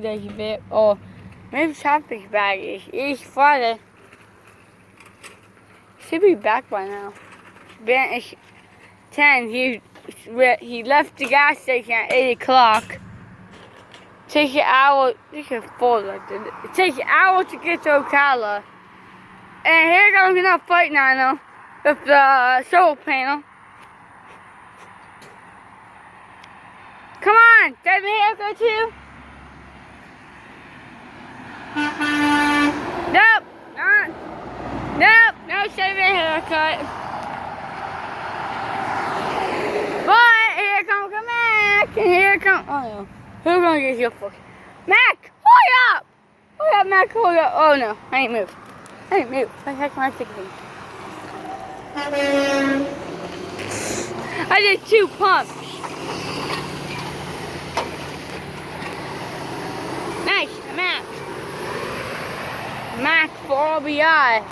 Deze weer. Oh, maybe traffic bag is Friday. Should be back by now. Ben is 10. He left the gas station at 8 o'clock. Takes an hour. This is full like this. It takes an hour to get to Ocala. And here goes another fight now with the solar panel. Come on, get me a haircut too. Nope, no shaving haircut. But here comes Mac, and here comes, oh no, who's gonna get your fuck? Mac, hurry up! Hurry up, Mac, hurry up. Oh no, I ain't moved. I heck my ticketing. I did 2 pumps. Nice, Mac for RBI.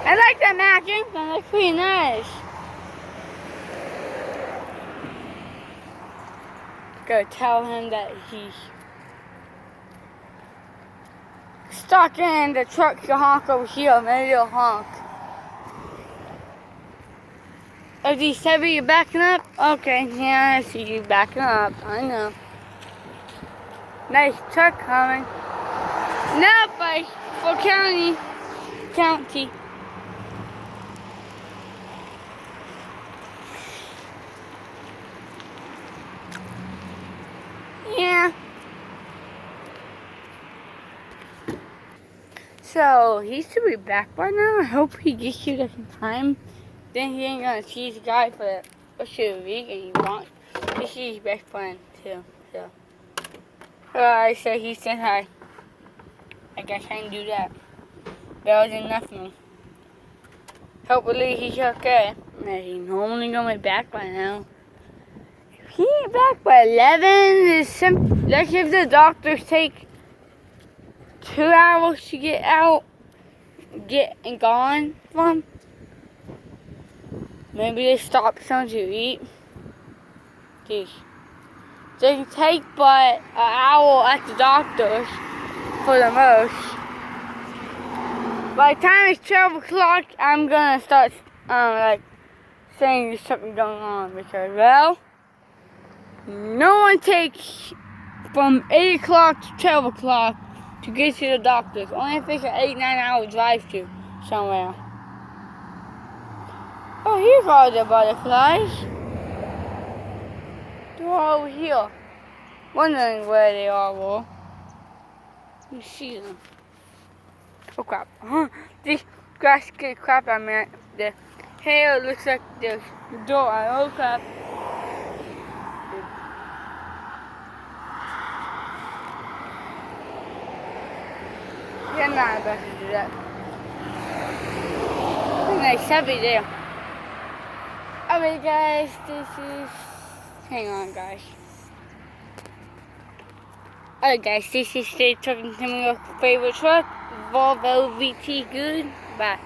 I like that Mac ink, that looks pretty nice. Go tell him that he's stuck in the truck to honk over here. Maybe he'll honk. If he said you're backing up, okay, yeah, I see you backing up. I know. Nice truck coming. Nope, for county. Yeah. So he should be back by now. I hope he gets here in time. Then he ain't gonna see the guy for the rest of the week, and he wants to see his best friend too. So he said hi. I guess I can do that. Better than nothing. Hopefully he's okay. He's normally gonna be back by now. If he ain't back by 11, let's if the doctors take 2 hours to get out, and gone from. Maybe they stop something to eat. Jeez. They can take but an hour at the doctor's for the most. By the time it's 12 o'clock, I'm gonna start saying there's something going on because, well, no one takes from 8 o'clock to 12 o'clock to get to the doctor's. Only if it's an 8-9 hour drive to somewhere. Oh, here's all the butterflies. They're all over here. Wondering where they all were. You see them. Oh crap. This grass get crap I mean. The hair looks like the door. Oh crap. Yeah, not about to do that. Nice, I'll be there. Alright guys, hang on guys. Alright guys, this is Stay Trucking to my favorite truck, Volvo VT Good. Bye.